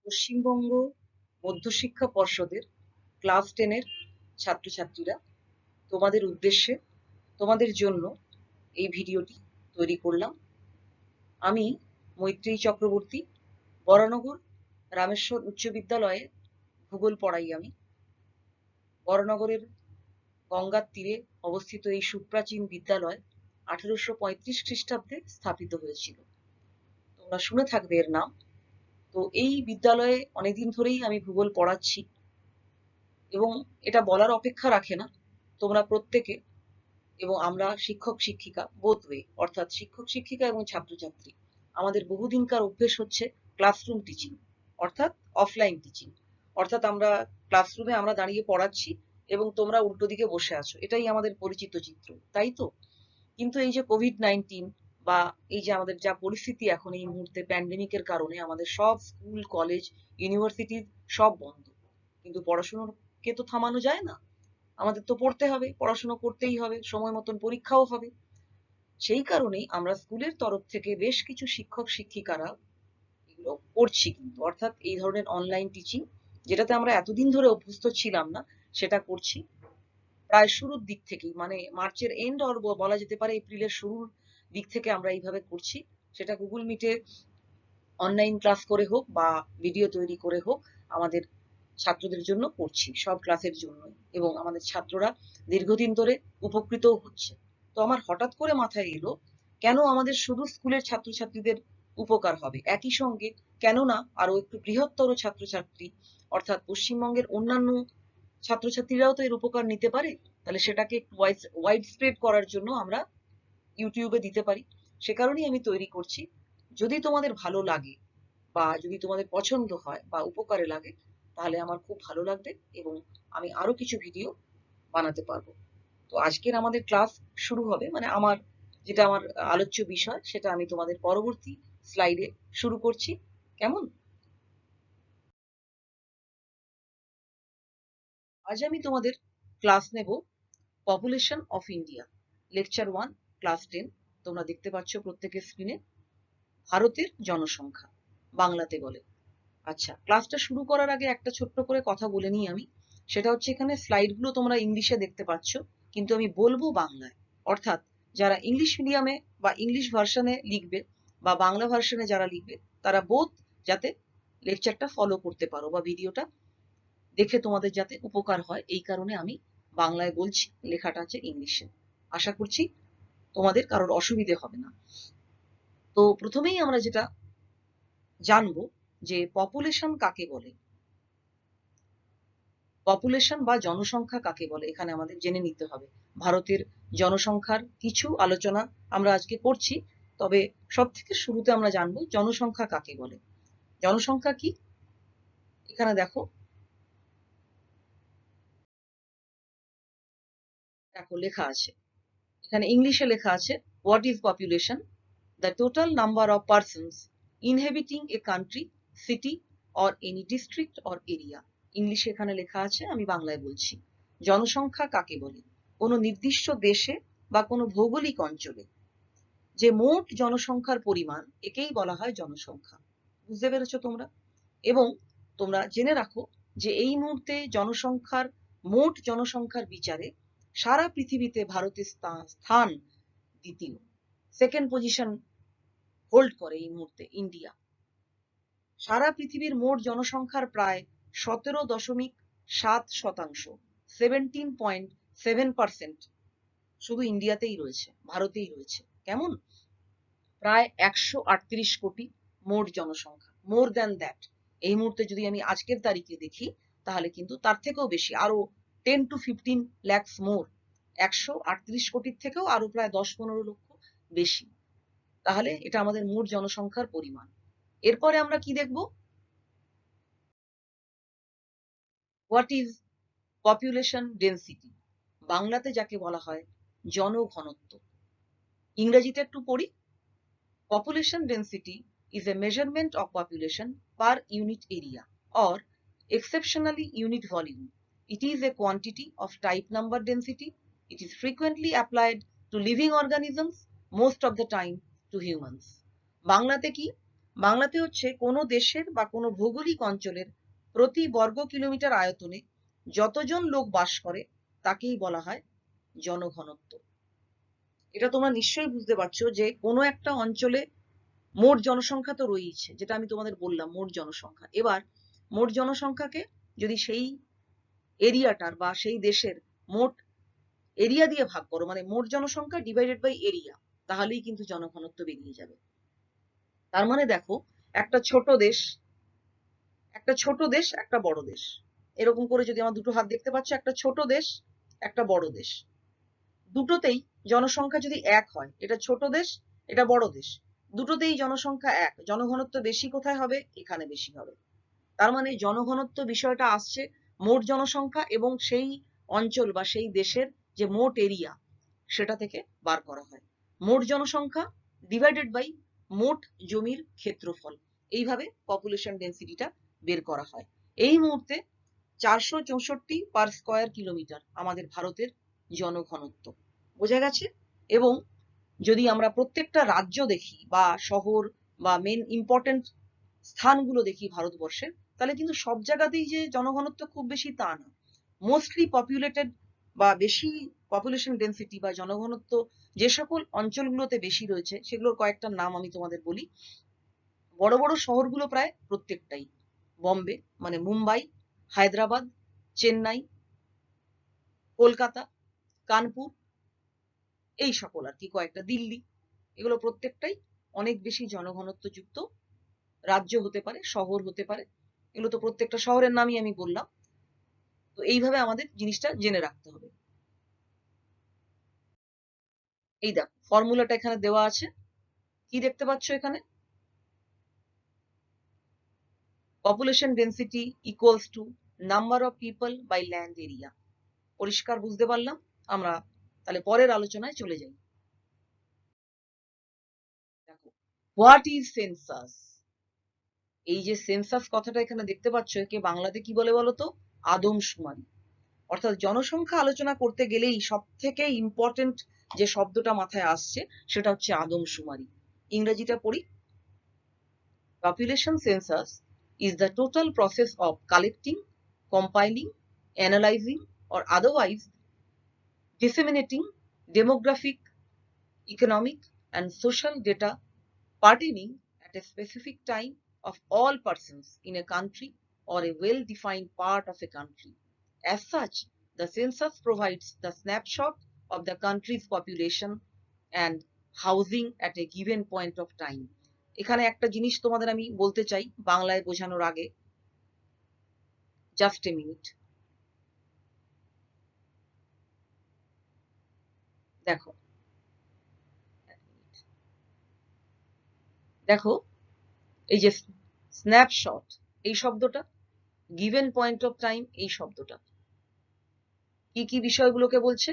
পশ্চিমবঙ্গ মধ্যশিক্ষা পর্ষদের ক্লাস 10-এর ছাত্রছাত্রীরা, তোমাদের উদ্দেশ্যে, তোমাদের জন্য এই ভিডিওটি তৈরি করলাম। আমি মৈত্রেয়ী চক্রবর্তী, বরানগর রামেশ্বর উচ্চ বিদ্যালয়ে ভূগোল পড়াই আমি। বরানগরের গঙ্গার তীরে অবস্থিত এই সুপ্রাচীন বিদ্যালয় 1835 খ্রিস্টাব্দে স্থাপিত হয়েছিল। তোমরা শুনে থাকবে এর নাম। তো এই বিদ্যালয়ে অনেকদিন ধরেই আমি ভূগোল পড়াচ্ছি এবং এটা বলার অপেক্ষা রাখে না, তোমরা প্রত্যেকে এবং আমরা শিক্ষক শিক্ষিকা বোথ ওয়ে, অর্থাৎ শিক্ষক শিক্ষিকা এবং ছাত্রছাত্রী, আমাদের বহুদিনকার অভ্যেস হচ্ছে ক্লাসরুম টিচিং, অর্থাৎ অফলাইন টিচিং। অর্থাৎ আমরা ক্লাসরুমে আমরা দাঁড়িয়ে পড়াচ্ছি এবং তোমরা উল্টো দিকে বসে আছো, এটাই আমাদের পরিচিত চিত্র, তাই তো? কিন্তু এই যে কোভিড-19 বা এই যে আমাদের যা পরিস্থিতি এখন এই মুহূর্তে প্যান্ডেমিকের কারণে আমাদের সব স্কুল, কলেজ, ইউনিভার্সিটি সব বন্ধ। কিন্তু পড়াশোনাকে তো থামানো যায় না, আমাদের তো পড়তে হবে, পড়াশোনা করতেই হবে, সময় মতন পরীক্ষাও হবে। সেই কারণেই আমরা স্কুলের তরফ থেকে বেশ কিছু শিক্ষক শিক্ষিকারা এগুলো করছি কিন্তু, অর্থাৎ এই ধরনের অনলাইন টিচিং, যেটাতে আমরা এতদিন ধরে অভ্যস্ত ছিলাম না, সেটা করছি প্রায় শুরুর দিক থেকেই, মানে মার্চের এন্ড অর বলা যেতে পারে এপ্রিলের শুরুর দিক থেকে আমরা এইভাবে করছি। সেটা গুগল মিটে অনলাইন ক্লাস করে হোক বা ভিডিও তৈরি করে হোক, আমাদের ছাত্রদের জন্য করছি, সব ক্লাসের জন্যই, এবং আমাদের ছাত্ররা দীর্ঘদিন ধরে উপকৃতও হচ্ছে। তো আমার হঠাৎ করে মাথায় এলো, কেন আমাদের শুধু স্কুলের ছাত্রছাত্রীদের উপকার হবে, একই সঙ্গে কেন না আরো একটু বৃহত্তর ছাত্রছাত্রী, অর্থাৎ পশ্চিমবঙ্গের অন্যান্য ছাত্রছাত্রীরাও তো এর উপকার নিতে পারে। তাহলে সেটাকে একটু ওয়াইড স্প্রেড করার জন্য আমরা ইউটিউবে দিতে পারি। সে কারণেই আমি তৈরি করছি। যদি তোমাদের ভালো লাগে বা যদি তোমাদের পছন্দ হয় বা উপকারে লাগে, তাহলে আমার খুব ভালো লাগবে এবং আমি আরো কিছু ভিডিও বানাতে পারবো। তো আজকের আমাদের ক্লাস শুরু হবে, মানে আমার যেটা আমার আলোচ্য বিষয় সেটা আমি তোমাদের পরবর্তী স্লাইডে শুরু করছি। কেমন? আজ আমি তোমাদের ক্লাস নেব population of India, lecture 1, class 10। তোমরা দেখতে পাচ্ছ প্রত্যেকের স্ক্রিনে ভারতের জনসংখ্যা, বাংলাতে বলে। আচ্ছা, ক্লাসটা শুরু করার আগে একটা ছোট্ট করে কথা বলে নিই আমি। সেটা হচ্ছে, এখানে স্লাইডগুলো তোমরা ইংলিশে দেখতে পাচ্ছ, কিন্তু আমি বলবো বাংলায়। অর্থাৎ যারা ইংলিশ মিডিয়ামে বা ইংলিশ ভার্সনে লিখবে বা বাংলা ভার্সনে যারা লিখবে, তারা বোথ যাতে লেকচারটা ফলো করতে পারো বা ভিডিওটা দেখে তোমাদের যাতে উপকার হয়, এই কারণে আমি বাংলায় বলছি, লেখাটা আছে ইংলিশে। আশা করছি তোমাদের কারোর অসুবিধে হবে না। তো প্রথমেই আমরা যেটা জানবো যে পপুলেশন কাকে বলে, পপুলেশন বা জনসংখ্যা কাকে বলে, এখানে আমাদের জেনে নিতে হবে। ভারতের জনসংখ্যার কিছু আলোচনা আমরা আজকে করছি, তবে সব থেকে শুরুতে আমরা জানবো জনসংখ্যা কাকে বলে। জনসংখ্যা কি, এখানে দেখো লেখা আছে, এখানে ইংলিশে লেখা আছে, what is population? The total number of persons inhabiting a country, city or any district or area. ইংলিশে এখানে লেখা আছে, আমি বাংলায় বলছি। জনসংখ্যা কাকে বলে? কোনো নির্দিষ্ট দেশে বা কোনো ভৌগোলিক অঞ্চলে যে মোট জনসংখ্যার পরিমাণ, একেই বলা হয় জনসংখ্যা। বুঝতে পেরেছো তোমরা? এবং তোমরা জেনে রাখো যে এই মুহূর্তে জনসংখ্যার, মোট জনসংখ্যার বিচারে সারা পৃথিবীতে ভারতের স্থান দ্বিতীয়, সেকেন্ড পজিশন হোল্ড করে এই মুহূর্তে ইন্ডিয়া। সারা পৃথিবীর মোট জনসংখ্যার প্রায় 17.7%, 17.7% শুধু ইন্ডিয়াতেই রয়েছে, ভারতেই রয়েছে। কেমন? প্রায় 138 কোটি মোট জনসংখ্যা, মোর দ্যান দ্যাট। এই মুহূর্তে যদি আমি আজকের তারিখে দেখি, তাহলে কিন্তু তার থেকেও বেশি, আরো 10 to 15 lakhs মোর, 138 কোটির থেকেও আরো প্রায় 10-15 লক্ষ বেশি। তাহলে এটা আমাদের মোট জনসংখ্যার পরিমাণ। এরপরে আমরা কি দেখব? হোয়াট ইজ পপুলেশন ডেন্সিটি, বাংলাতে যাকে বলা হয় জনঘনত্ব। ইংরেজিতে একটু পড়ি। Population density is a measurement of population per unit area or exceptionally unit volume. It is a quantity of type number density. It is frequently applied to living organisms, most of the time to humans. বাংলাতে কি? বাংলাতে হচ্ছে কোনো দেশের বা কোনো ভৌগোলিক অঞ্চলের প্রতি বর্গ কিলোমিটার আয়তনে যতজন লোক বাস করে তাকেই বলা হয় জনঘনত্ব। এটা তোমরা নিশ্চয়ই বুঝতে পারছো যে কোনো একটা অঞ্চলে মোট জনসংখ্যা তো রয়েছে, যেটা আমি তোমাদের বললাম মোট জনসংখ্যা। এবার মোট জনসংখ্যাকে যদি সেই এরিয়াটার বা সেই দেশের মোট এরিয়া দিয়ে ভাগ করো, মানে মোট জনসংখ্যা ডিভাইডেড বাই এরিয়া, তাহলেই কিন্তু জনঘনত্ব বেরিয়ে যাবে। তার মানে দেখো, একটা ছোট দেশ, একটা বড় দেশ, এরকম করে যদি আমার দুটো হাত দেখতে পাচ্ছ, একটা ছোট দেশ, একটা বড় দেশ, দুটোতেই জনসংখ্যা যদি এক হয়, এটা ছোট দেশ, এটা বড় দেশ, দুটোতেই জনসংখ্যা এক, জনঘনত্ব বেশি কোথায় হবে? এখানে বেশি হবে। তার মানে জনঘনত্ব বিষয়টা আসছে মোট জনসংখ্যা এবং সেই অঞ্চল বা সেই দেশের যে মোট এরিয়া সেটা থেকে বার করা হয়। মোট জনসংখ্যা ডিভাইডেড বাই মোট জমির ক্ষেত্রফল, এইভাবে পপুলেশন ডেন্সিটিটা বের করা হয়। এই মুহূর্তে 464 পার স্কয়ার কিলোমিটার আমাদের ভারতের জনঘনত্ব, বোঝা গেছে? এবং যদি আমরা প্রত্যেকটা রাজ্য দেখি বা শহর বা মেন ইম্পর্টেন্ট স্থানগুলো দেখি ভারতবর্ষের, তাহলে কিন্তু সব জায়গাতেই যে জনঘনত্ব খুব বেশি তা না। মোস্টলি পপুলেটেড বা বেশি পপুলেশন ডেন্সিটি বা জনঘনত্ব যে সকল অঞ্চলগুলোতে বেশি রয়েছে সেগুলোর কয়েকটা নাম আমি তোমাদের বলি। বড় বড় শহরগুলো প্রায় প্রত্যেকটাই, বম্বে মানে মুম্বাই, হায়দ্রাবাদ, চেন্নাই, কলকাতা, কানপুর, এই সকল আর কি, কয়েকটা দিল্লি, এগুলো প্রত্যেকটাই অনেক বেশি জনঘনত্ব যুক্ত রাজ্য হতে পারে, শহর হতে পারে। এগুলো তো প্রত্যেকটা শহরের নামই আমি বললাম। তো এইভাবে আমাদের জিনিসটা জেনে রাখতে হবে। এই দেখো ফর্মুলাটা এখানে দেওয়া আছে, কি দেখতে পাচ্ছ এখানে? Population density equals to number of people by land area. পরিষ্কার বুঝতে পারলাম? আমরা তাহলে পরের আলোচনায় চলে যাই। দেখো, হোয়াট ইজ সেন্সাস? এই যে সেন্সাস কথাটা এখানে দেখতে পাচ্ছ, একে বাংলাতে কি বলে বলো তো? আদমশুমারি। অর্থাৎ জনসংখ্যা আলোচনা করতে গেলেই সব থেকে ইম্পর্টেন্ট যে শব্দটা মাথায় আসছে সেটা হচ্ছে আদমশুমারি। ইংরেজিটা পড়ি। Population census is the total process of collecting, compiling, analyzing, or otherwise disseminating demographic, economic, and social data pertaining at a specific time of all persons in a country or a well-defined part of a country. As such, the census provides the snapshot of the country's population and housing at a given point of time. এখানে একটা জিনিস তোমাদের আমি বলতে চাই বাংলায় বোঝানোর আগে, জাস্ট এ মিনিট। দেখো দেখো এই যে স্ন্যাপশট এই শব্দটা, গিভেন পয়েন্ট অফ টাইম এই শব্দটা কি কি বিষয়গুলোকে বলছে?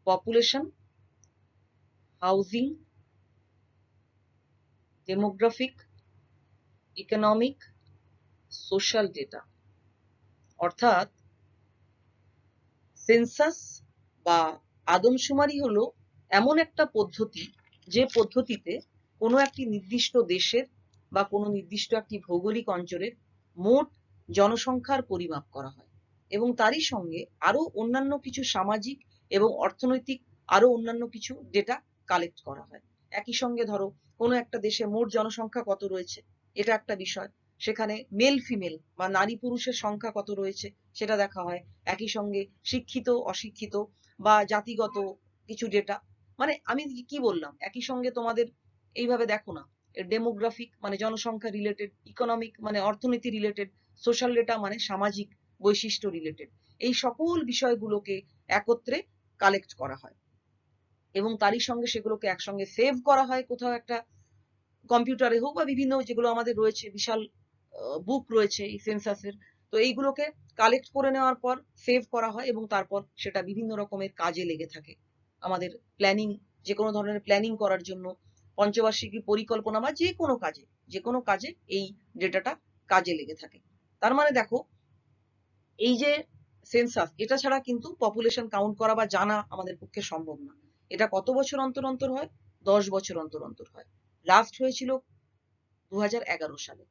Population, housing, demographic, economic, social data. অর্থাৎ সেন্সাস বা আদমশুমারি হলো এমন একটা পদ্ধতি যে পদ্ধতিতে কোনো একটি নির্দিষ্ট দেশের বা কোনো নির্দিষ্ট একটি ভৌগোলিক অঞ্চলের মোট জনসংখ্যার পরিমাপ করা হয় এবং তারই সঙ্গে আরো অন্যান্য কিছু সামাজিক এবং অর্থনৈতিক আরো অন্যান্য কিছু ডেটা কালেক্ট করা হয়। একই সঙ্গে ধরো কোনো একটা দেশে মোট জনসংখ্যা কত রয়েছে এটা একটা বিষয়, সেখানে মেল ফিমেল বা নারী পুরুষের সংখ্যা কত রয়েছে সেটা দেখা হয়। একই সঙ্গে শিক্ষিত অশিক্ষিত বা জাতিগত কিছু ডেটা, মানে আমি কি বললাম, একই সঙ্গে তোমাদের এইভাবে দেখো না, ডেমোগ্রাফিক মানে জনসংখ্যা রিলেটেড, ইকোনমিক মানে অর্থনীতি রিলেটেড, সোশ্যাল ডেটা মানে সামাজিক বৈশিষ্ট্য রিলেটেড, এই সকল বিষয়গুলোকে একত্রে কালেক্ট করা হয় এবং তারই সঙ্গে সেগুলোকে একসঙ্গে সেভ করা হয় কোথাও একটা কম্পিউটারে হোক বা বিভিন্ন যেগুলো আমাদের রয়েছে বিশাল বুক রয়েছে এই সেন্সাসের। তো এইগুলোকে কালেক্ট করে নেওয়ার পর সেভ করা হয় এবং তারপর সেটা বিভিন্ন রকমের কাজে লেগে থাকে। আমাদের প্ল্যানিং, যে কোনো ধরনের প্ল্যানিং করার জন্য, পঞ্চবার্ষিকী পরিকল্পনা বা যে কোনো কাজে এই ডেটাটা কাজে লেগে থাকে। তার মানে দেখো এই যে সেন্সাস, এটা ছাড়া কিন্তু পপুলেশন কাউন্ট করা বা জানা আমাদের পক্ষে সম্ভব না। এটা কত বছর অন্তর অন্তর হয়? 10 বছর অন্তর অন্তর হয়। লাস্ট হয়েছিল 2011 সালে।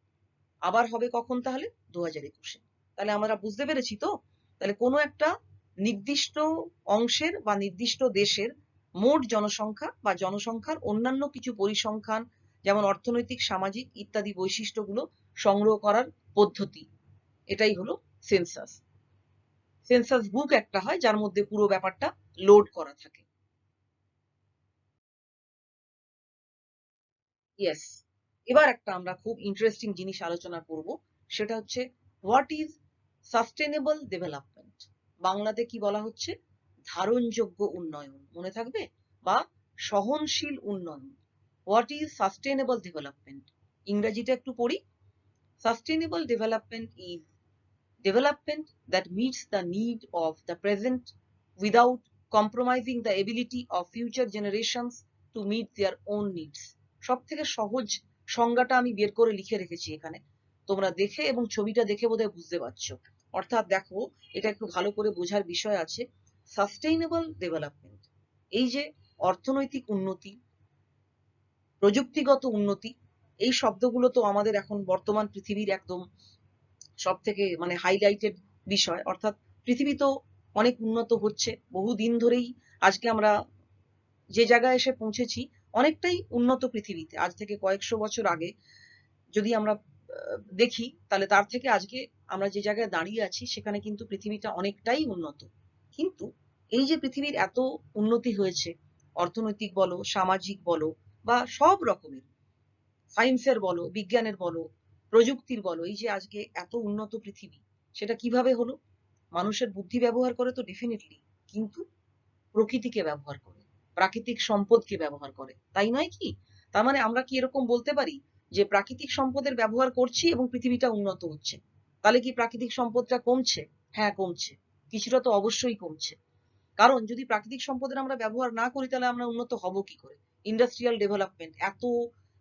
আবার হবে কখন তাহলে? 2021-এ। তাহলে আমরা বুঝতে পেরেছি তো? তাহলে কোনো একটা নির্দিষ্ট অংশের বা নির্দিষ্ট দেশের মোট জনসংখ্যা বা জনসংখ্যার অন্যান্য কিছু পরিসংখ্যান, যেমন অর্থনৈতিক, সামাজিক ইত্যাদি বৈশিষ্ট্যগুলো সংগ্রহ করার পদ্ধতি, এটাই হলো সেন্সাস। সেন্সাস বুক একটা হয় যার মধ্যে পুরো ব্যাপারটা লোড করা থাকে। ইয়েস, এবার একটা আমরা খুব ইন্টারেস্টিং জিনিস আলোচনা করব, সেটা হচ্ছে হোয়াট ইজ সাস্টেনেবল ডেভেলপমেন্ট। বাংলাতে কি বলা হচ্ছে? ধারণযোগ্য উন্নয়ন, মনে থাকবে, বা সহনশীল উন্নয়ন। What is sustainable development? ইংরেজিটা একটু পড়ি। Sustainable development is development that meets the need of the present without compromising the ability of future generations to meet their own needs. সব থেকে সহজ সংজ্ঞাটা আমি বের করে লিখে রেখেছি এখানে, তোমরা দেখে এবং ছবিটা দেখে বোধহয় বুঝতে পারছো। অর্থাৎ দেখো, এটা একটু ভালো করে বোঝার বিষয় আছে। সাস্টেইনেবল ডেভেলপমেন্ট, এই যে অর্থনৈতিক উন্নতি, প্রযুক্তিগত উন্নতি, এই শব্দগুলো তো আমাদের এখন বর্তমান পৃথিবীর একদম সব থেকে মানে হাইলাইটেড বিষয়। অর্থাৎ পৃথিবী তো অনেক উন্নত হচ্ছে, বহুদিন ধরেই আজকে আমরা যে জায়গায় এসে পৌঁছেছি অনেকটাই উন্নত পৃথিবীতে। আজ থেকে কয়েকশো বছর আগে যদি আমরা দেখি, তাহলে তার থেকে আজকে আমরা যে জায়গায় দাঁড়িয়ে আছি সেখানে কিন্তু পৃথিবীটা অনেকটাই উন্নত। কিন্তু এই যে পৃথিবীর এত উন্নতি হয়েছে, অর্থনৈতিক বলো, সামাজিক বলো, বা সব রকমের, সায়েন্সের বলো, বিজ্ঞানের বলো, প্রযুক্তির বলো, এই যে আজকে এত উন্নত পৃথিবী, সেটা কিভাবে হলো? মানুষের বুদ্ধি ব্যবহার করে তো ডেফিনেটলি, কিন্তু প্রকৃতিকে ব্যবহার করে, প্রাকৃতিক সম্পদকে ব্যবহার করে, তাই নয় কি? তার মানে আমরা কি এরকম বলতে পারি যে প্রাকৃতিক সম্পদের ব্যবহার করছি এবং পৃথিবীটা উন্নত হচ্ছে? তাহলে কি প্রাকৃতিক সম্পদটা কমছে? হ্যাঁ, কমছে, কিছুটা তো অবশ্যই কমছে। কারণ যদি প্রাকৃতিক সম্পদের আমরা ব্যবহার না করি তাহলে আমরা উন্নত হব কি করে? ইন্ডাস্ট্রিয়াল ডেভেলপমেন্ট, এত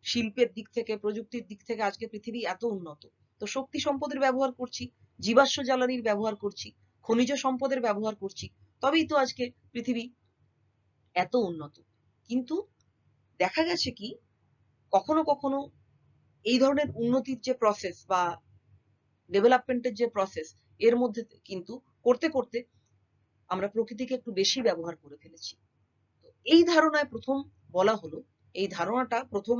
শিল্পের দিক থেকে, প্রযুক্তির দিক থেকে আজকে পৃথিবী এত উন্নত, তো শক্তি সম্পদের ব্যবহার করছি, জীবাশ্ম জ্বালানির ব্যবহার করছি, খনিজ সম্পদের ব্যবহার করছি, তবেই তো আজকে পৃথিবী এত উন্নত। কিন্তু দেখা গেছে কি, কখনো কখনো এই ধরনের উন্নতির যে প্রসেস বা ডেভেলপমেন্টের যে প্রসেস, এর মধ্যে কিন্তু করতে করতে আমরা প্রকৃতিকে একটু বেশি ব্যবহার করে ফেলেছি। এই ধারণায় প্রথম বলা হলো, এই ধারণাটা প্রথম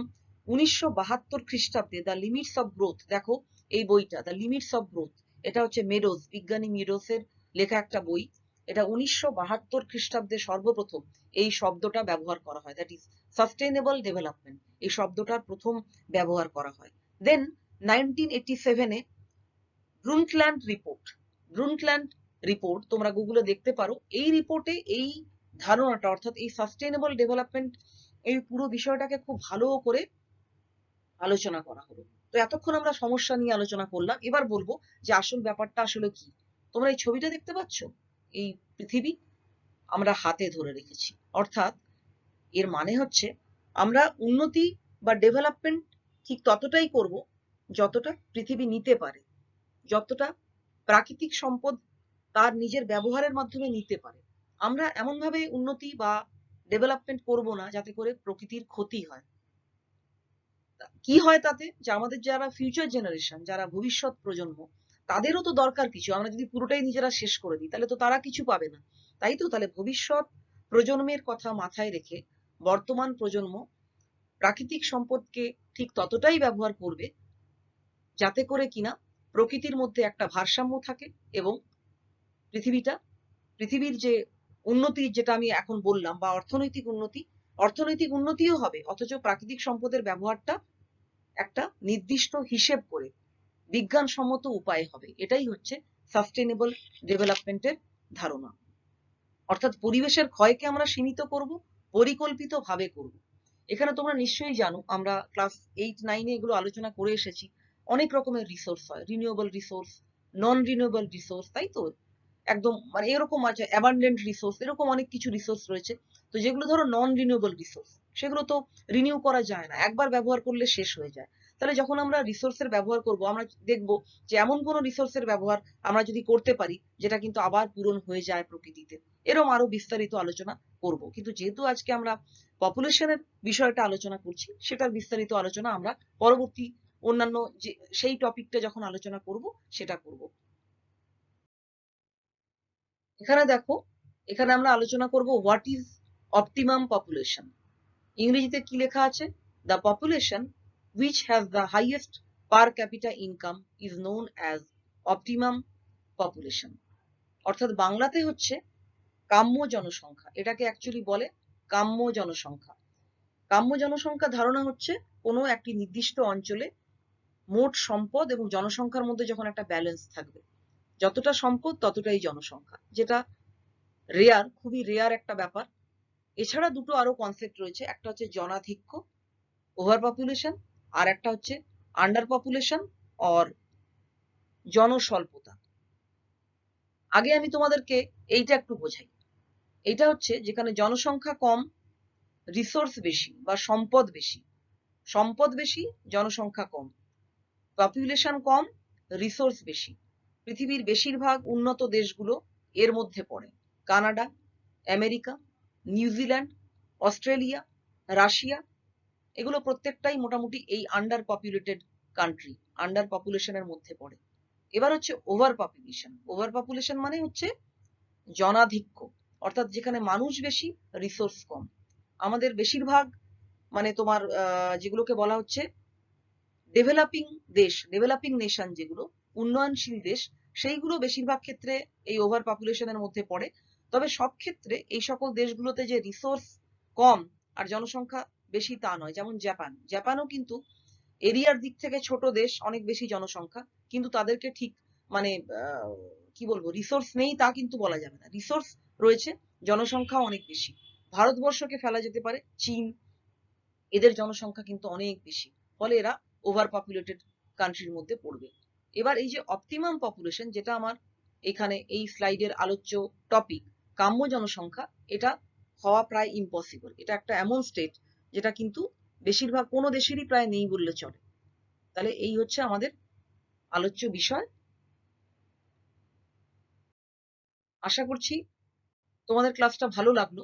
1972 খ্রিস্টাব্দে দ্য লিমিটস অফ গ্রোথ, দেখো এই বইটা দ্য লিমিটস অফ গ্রোথ, এটা হচ্ছে মেডোজ, বিজ্ঞানী মেডোজের লেখা একটা বই। এটা 1972 খ্রিস্টাব্দে সর্বপ্রথম এই শব্দটা ব্যবহার করা হয়, দ্যাট ইজ সাস্টেইনেবল ডেভেলপমেন্ট, এই শব্দটার প্রথম ব্যবহার করা হয়। দেন 1987-এ ব্রুন্টল্যান্ড রিপোর্ট, ব্রুন্টল্যান্ড রিপোর্ট তোমরা গুগলে দেখতে পারো। এই রিপোর্টে এই ধারণাটা, অর্থাৎ এই সাস্টেইনেবল ডেভেলপমেন্ট, এই পুরো বিষয়টাকে খুব ভালো করে আলোচনা করা হলো। তো এতক্ষণ আমরা সমস্যা নিয়ে আলোচনা করলাম, এবার বলবো যে আসল ব্যাপারটা আসলে কি। তোমরা এই ছবিটা দেখতে পাচ্ছ, এই পৃথিবী আমরা হাতে ধরে রেখেছি। অর্থাৎ এর মানে হচ্ছে আমরা উন্নতি বা ডেভেলপমেন্ট ঠিক ততটাই করব যতটা পৃথিবী নিতে পারে, যতটা প্রাকৃতিক সম্পদ তার নিজের ব্যবহারের মাধ্যমে নিতে পারে। আমরা এমনভাবে উন্নতি বা ডেভেলপমেন্ট করব না যাতে করে প্রকৃতির ক্ষতি হয়। কি হয় তাতে? যে আমাদের যারা ফিউচার জেনারেশন, যারা ভবিষ্যৎ প্রজন্ম, তাদেরও তো দরকার কিছু। আমরা যদি পুরোটাই নিজেরা শেষ করে দিই তাহলে তো তারা কিছু পাবে না, তাই তো? তাহলে ভবিষ্যৎ প্রজন্মের কথা মাথায় রেখে বর্তমান প্রজন্ম প্রাকৃতিক সম্পদকে ঠিক ততটাই ব্যবহার করবে যাতে করে কিনা প্রকৃতির মধ্যে একটা ভারসাম্য থাকে এবং পৃথিবীর যে উন্নতি, যেটা আমি এখন বললাম, বা অর্থনৈতিক উন্নতিও হবে, অথচ প্রাকৃতিক সম্পদের ব্যবহারটা একটা নির্দিষ্ট হিসেব করে বিজ্ঞানসম্মত উপায়ে হবে। এটাই হচ্ছে সাস্টেনেবল ডেভেলপমেন্টের ধারণা। অর্থাৎ পরিবেশের ক্ষয়কে আমরা সীমিত করব, পরিকল্পিতভাবে করব। এখানে তোমরা নিশ্চয়ই জানো, আমরা ক্লাস 8-9-এ এগুলো আলোচনা করে এসেছি। অনেক রকমের রিসোর্স হয়, রিনিউয়েবল রিসোর্স, নন রিনিউয়েবল রিসোর্স, তাই তো? একদম মানে এরকম আছে, অ্যাবান্ডেন্ট রিসোর্স, এরকম অনেক কিছু রিসোর্স রয়েছে। তো যেগুলো ধরো নন রিনিউয়েবল রিসোর্স, সেগুলো তো রিনিউ করা যায় না, একবার ব্যবহার করলে শেষ হয়ে যায়। তাহলে যখন আমরা রিসোর্সের ব্যবহার করব, আমরা দেখব যে এমন কোনো রিসোর্সের ব্যবহার আমরা যদি করতে পারি যেটা কিন্তু আবার পূরণ হয়ে যায় প্রকৃতিতে। এরকম আরো বিস্তারিত আলোচনা করব, কিন্তু যেহেতু আজকে আমরা পপুলেশনের বিষয়টা আলোচনা করছি, সেটার বিস্তারিত আলোচনা আমরা পরবর্তী অন্যান্য যে সেই টপিকটা যখন আলোচনা করব সেটা করব। এখানে দেখো, এখানে আমরা আলোচনা করব হোয়াট ইজ অপটিমাম পপুলেশন। ইংরেজিতে কি লেখা আছে? The population which has the highest per capita income is known as optimum population। অর্থাৎ বাংলাতে হচ্ছে কাম্য জনসংখ্যা। এটাকে অ্যাকচুয়ালি বলে কাম্য জনসংখ্যা। কাম্য জনসংখ্যা ধারণা হচ্ছে কোনো একটি নির্দিষ্ট অঞ্চলে মোট সম্পদ এবং জনসংখ্যার মধ্যে যখন একটা ব্যালেন্স থাকবে, যতটা সম্পদ ততটাই জনসংখ্যা, যেটা রেয়ার, খুবই রেয়ার একটা ব্যাপার। এছাড়া দুটো আরো কনসেপ্ট রয়েছে, একটা হচ্ছে জনাধিক্য ওভার পপুলেশন, আর একটা হচ্ছে আন্ডার পপুলেশন অর জনস্বল্পতা। আগে আমি তোমাদেরকে এইটা একটু বোঝাই। এইটা হচ্ছে যেখানে জনসংখ্যা কম, রিসোর্স বেশি বা সম্পদ বেশি, সম্পদ বেশি জনসংখ্যা কম, পপুলেশন কম রিসোর্স বেশি। পৃথিবীর বেশিরভাগ উন্নত দেশগুলো এর মধ্যে পড়ে। Canada, America, New Zealand, Australia, Russia, এগুলো প্রত্যেকটাই মোটামুটি এই আন্ডার পপুলেটেড কান্ট্রি, আন্ডার পপুলেশনের মধ্যে পড়ে। এবার হচ্ছে ওভার পপুলেশন। ওভার পপুলেশন মানে হচ্ছে জনাধিক্য, অর্থাৎ যেখানে মানুষ বেশি রিসোর্স কম। আমাদের বেশিরভাগ মানে তোমার যেগুলোকে বলা হচ্ছে ডেভেলপিং দেশ, ডেভেলপিং নেশন, যেগুলো উন্নয়নশীল দেশ, সেইগুলো বেশিরভাগ ক্ষেত্রে এই ওভার পপুলেশনের মধ্যে পড়ে। তবে সব ক্ষেত্রে এই সকল দেশগুলোতে যে রিসোর্স কম আর জনসংখ্যা বেশি তা নয়। যেমন জাপান, জাপানও কিন্তু এরিয়ার দিক থেকে ছোট দেশ, অনেক বেশি জনসংখ্যা, কিন্তু তাদেরকে ঠিক মানে কি বলবো, রিসোর্স নেই তা কিন্তু বলা যাবে না, রিসোর্স রয়েছে, জনসংখ্যা অনেক বেশি। ভারতবর্ষকে ফেলা যেতে পারে, চীন, এদের জনসংখ্যা কিন্তু অনেক বেশি, ফলে এরা ওভার পপুলেটেড কান্ট্রির মধ্যে পড়বে। এবার এই যে অপটিমাম পপুলেশন, যেটা আমার এখানে এই স্লাইডের আলোচ্য টপিক, কাম্য জনসংখ্যা, এটা হওয়া প্রায় ইম্পসিবল। এটা একটা এমন স্টেট যেটা কিন্তু বেশিরভাগ কোনো দেশেরই প্রায় নেই বললে চলে। তাহলে এই হচ্ছে আমাদের আলোচ্য বিষয়। আশা করছি তোমাদের ক্লাসটা ভালো লাগলো।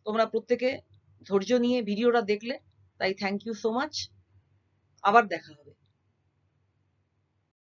তোমরা প্রত্যেকে ধৈর্য নিয়ে ভিডিওটা দেখলে, তাই থ্যাংক ইউ সো মাচ। আবার দেখা হবে।